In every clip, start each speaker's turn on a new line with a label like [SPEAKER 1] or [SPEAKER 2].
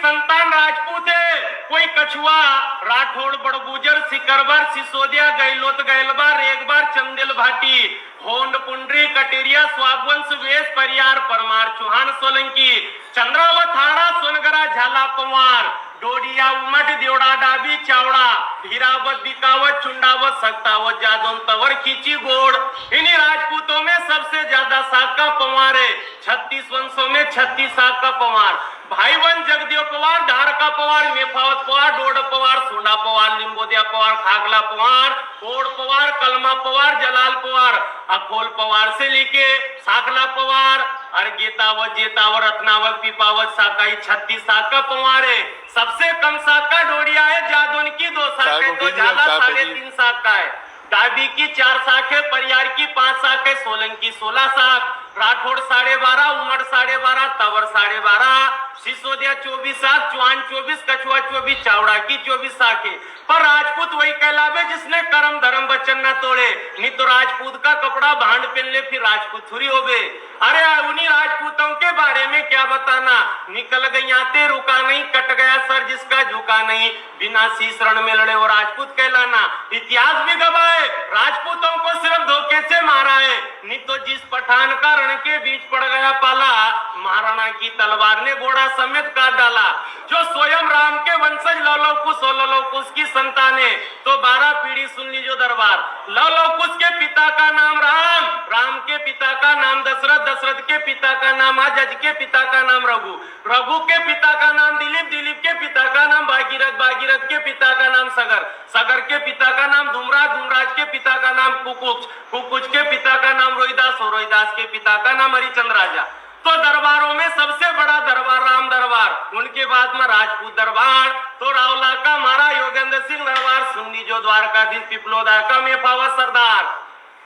[SPEAKER 1] संतान राजपूत है, कोई कछुआ राठौड़ बड़गुजर सिकरबर सिसोदिया गैलोत गैलबा रेगबार चंदेल भाटी होंड पुंडरी कटेरिया स्वागवंश वेश परियार परमार चौहान सोलंकी चंद्रावत हाड़ा सोनगरा झाला पवार डोडिया उमट देवड़ा डाबी चावड़ा हीरावत बिकावत चुंडावत सक्तावत जादौन तवर खींची गोड़। इन्हीं राजपूतों में सबसे ज्यादा साग का पवार है। 36 वंशों में 36 साग का पवार। भाईवन जगदेव पवार, धार का पवार, मेफावत पवार, डोड पवार, सोना पवार, लिंबोदिया पवार, खागला पवार, ओड पवार, कलमा पवार, जलाल पवार, अखोल पवार से लेके साखला पवार, अर्गेतावत, जेतावत, रत्नावत, पीपावत साकाई 36 साग का पवार है। सबसे कम साग का डोडिया है, जादौन की 2 साग है, तो झाला 3.5 साग का है। डाबी की 4 साख है, परियार की 5 साख है, सोलंकी 16 साख, राठौड़ 12.5, उमड़ 12.5, तवर 12.5, सिसोदिया 24 साख, चौहान 24, कछुआ 24, चावड़ा की 24 साख है। पर राजपूत वही कहलावे जिसने कर्म धर्म वचन न तोड़े। नहीं तो राजपूत का कपड़ा भांड पहन ले फिर राजपूत थोड़ी हो गए। अरे उन्हीं राजपूतों के बारे में क्या बताना। निकल गई आते रुका नहीं, कट गया सर जिसका झुका नहीं, बिना शीश रण में लड़े वो राजपूत कहलाना। इतिहास भी गवाए राजपूतों को सिर्फ धोखे से मारा है। नहीं तो जिस पठान का रण के बीच पड़ गया पाला, महाराणा की तलवार ने घोड़ा समेत काट डाला। जो स्वयं राम के वंशज लौलकुश की संतान है, तो 12 पीढ़ी सुन लीजिए दरबार। लौलकुश के पिता का नाम राम, राम के पिता का नाम दशरथ, दशरथ के पिता का नाम जज के पिता का नाम रघु, रघु के पिता का नाम दिलीप, दिलीप के पिता का नाम भागीरथ, भागीरथ के पिता का नाम सगर, सगर के पिता का नाम धूमराज, धूमराज के पिता का नाम कुकुच, कुकुच के पिता का नाम रोहिदास और रोहिदास के पिता का नाम हरिचंद्र राजा। तो दरबारों में सबसे बड़ा दरबार राम दरबार, उनके बाद में राजपूत दरबार, तो रावला का महाराज योगेंद्र सिंह दरबार, सुन्नी जो द्वारकाधीश पिपलोदा का मेफावत सरदार।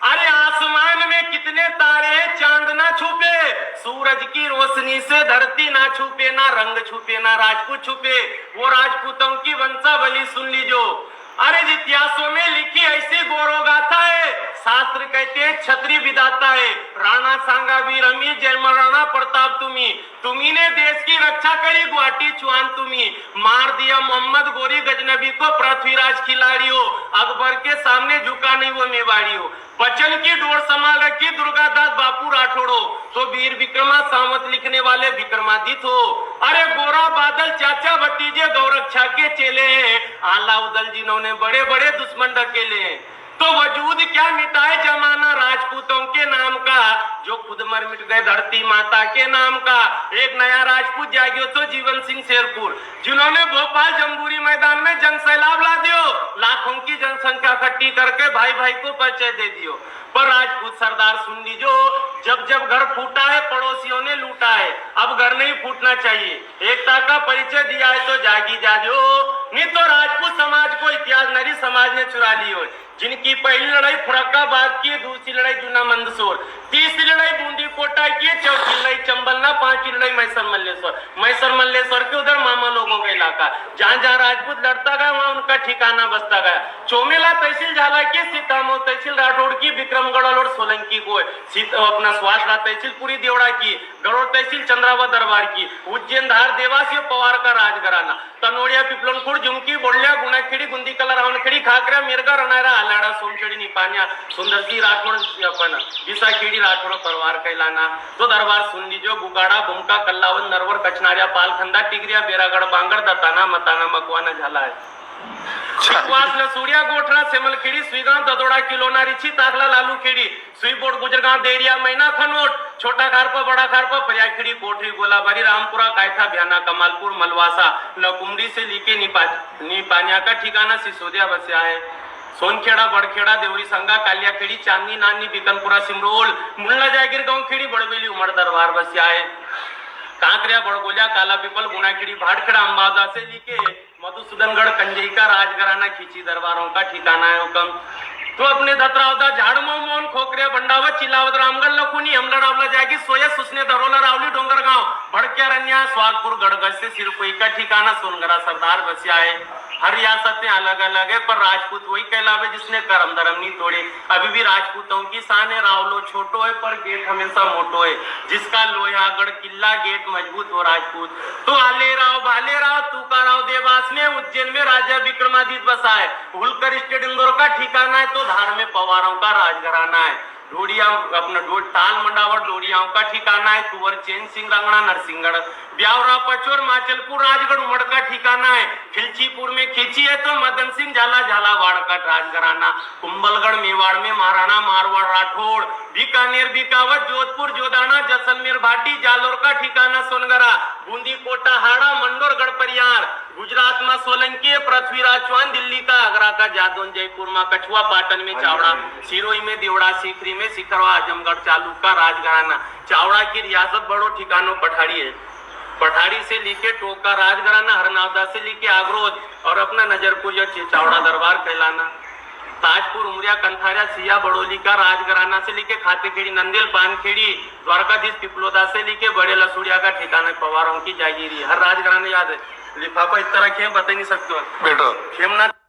[SPEAKER 1] अरे आसमान में कितने तारे हैं, चांद ना छुपे, सूरज की रोशनी से धरती ना छुपे, ना रंग छुपे, ना राजपूत छुपे, वो राजपूतों की वंशावली सुन लीजो। अरे इतिहासों में लिखी ऐसी गौरव गाथा है, शास्त्र कहते हैं छत्री विधाता है। राणा सांगा वीर अमीर जय महाराणा प्रताप तुम्ही ने देश की रक्षा करी, गुवाहाटी चौहान तुम्ही मार दिया मोहम्मद गोरी गजनबी को, पृथ्वीराज खिलाड़ी हो, अकबर के सामने झुका नहीं वो मेवाड़ी हो, बचन की डोर संभाल रखी दुर्गादास बापू राठौड़ो, तो वीर विक्रमा सावंत लिखने वाले विक्रमादित्य हो। अरे गोरा बादल चाचा भतीजे गौरक्षा के चेले हैं, आला उदल जिन्होंने बड़े बड़े दुश्मन ढकेले हैं। तो वजूद क्या मिटाए जमाना राजपूतों के नाम का, जो खुद मर मिट गए धरती माता के नाम का। एक नया राजपूत जागियो तो जीवन सिंह शेरपुर, जिन्होंने भोपाल जम्बूरी मैदान में जंग सैलाब ला दियो, लाखों की जनसंख्या इकट्ठी करके भाई भाई को परिचय दे दियो। पर राजपूत सरदार सुन लीजो, जब जब घर फूटा है पड़ोसियों ने लूटा है, अब घर नहीं फूटना चाहिए। एकता का परिचय दिया है तो जागी जाजो, नहीं तो राजपूत समाज को इतिहास नरी समाज ने चुरा ली हो। जिनकी पहली लड़ाई फुरक्काबाद की, दूसरी लड़ाई जूना मंदसौर, तीसरी लड़ाई बूंदी कोटा की, चौथी लड़ाई चंबलना, पांचवी लड़ाई मैसर मल्लेश्वर, मैसर मल्लेश्वर के उधर मामा लोगों का इलाका। जहां जहां राजपूत लड़ता गया वहां उनका ठिकाना बसता गया। चोमेला तहसील झाला की, सीतामऊ तहसील राठौड़ की, विक्रमगढ़ और सोलंकी को अपना स्वास्थ्य तहसील पूरी देवड़ा की, गढ़ोर तहसील चंद्रावत दरबार की, उज्जैन धार देवास पवार का राजघराना, तनोड़िया पिपलनखुड़ झुमकी बोलिया गुणाखेड़ी गुंदी कला रावणखेड़ी खाकरा मिरगा रनारा आलाड़ा सोमखेड़ी निपानिया सुंदरसी राठौड़ अपन विसाखेड़ी राठौड़ परिवार कहलाना। तो दरबार सुन लीजिए, गुगाड़ा बुमका कल्लावन नरवर कचनारिया पालखंडा टिगरिया बेरागढ़ बांगड़ दताना मताना मकवाना झाला है। लसूड़िया गोठरा सेमलखेड़ी सुईगांव ददोड़ा किलोना रिछी तागला लालू खेड़ी सुईबोर्ड गुजरगांव देरिया मैना खनोट छोटा खारपा बड़ा खारपा परियाखेड़ी कोठरी गोलाबारी रामपुरा कायथा भ्याना कमालपुर मलवासा लकुमड़ी से लीके निपानिया का ठिकाना सिसोदिया बसिया है। सोनखेड़ा बड़खेड़ा देवरी संगा कालियाखेड़ी चांदनी नानी बिकनपुरा सिमरोल मुल्ला जागीर गांव खेड़ी बड़वेली उमर दरबार बसिया है। कांकरिया बड़गोलिया काला पीपल गुनाखेड़ी भाटखेड़ा अंबादा से लेके मधुसूदनगढ़ कंजरी का राजघराना खींची दरबारों का ठिकाना है हुकम। तो अपने दतरावदा झाड़मो मोन खोकरिया बंडावत चिलावत रामगढ़ लखुनी हमला रावला जागी सोया सुसने धरोला रावली डोंगरगांव भड़किया रनिया स्वागपुर गढ़गढ़ से सिरकोई का ठिकाना सोनगरा सरदार बसिया है। हर रियासतें अलग अलग है, पर राजपूत वही कहलावे जिसने करम धर्म नहीं तोड़े। अभी भी राजपूतों की शान है, रावलो छोटो है पर गेट हमेशा मोटो है। जिसका लोहागढ़ किला गेट मजबूत हो राजपूत। तो आले राव भाले राव तुकाराव देवास में उज्जैन में राजा विक्रमादित्य बसा है। होलकर स्टेट इंदौर का ठिकाना है, तो धार में पवारों का राजघराना है। डोडिया अपना ताल मंडावर डोडियाओं का ठिकाना है। कुंवर चैन सिंह रंगना नरसिंहगढ़ ब्यावरा पचोर माचलपुर राजगढ़ उमड़ का ठिकाना है। खिलचीपुर में खींची है तो मदन सिंह झाला झालावाड़ का राजघराना। कुंभलगढ़ मेवाड़ में महाराणा मारवाड़ राठौड़। बीकानेर बीकावत जोधपुर जोदाना जैसलमेर भाटी जालोर का ठिकाना सोनगरा। बूंदी कोटा हाड़ा मंडोर गढ़परियार। गुजरात में सोलंकी पृथ्वीराज चौहान। दिल्ली का आगरा का जादौन जयपुर में कछुआ पाटन में चावड़ा। सिरोही में देवड़ा सीकरी में सिकरवा आजमगढ़ चालू का राजघराना। चावड़ा की रियासत बड़ो ठिकानों पठारी है। पठारी से लेके टोका राजघराना, हरनावदा से लेके आगरोद और अपना नजरपुर या चावड़ा दरबार कहलाना। ताजपुर उमरिया कंथारिया सिया बड़ोली का राजघराना से लेके खातेखेड़ी नंदेल पानखेड़ी द्वारकाधीश पिपलोदा से लेके बड़े लसुड़िया का ठिकाना पवारों की जागीरी। हर राजघराना याद है। लिफाफा इस तरह के बता नहीं सकते
[SPEAKER 2] बेटा
[SPEAKER 1] खेमनाथ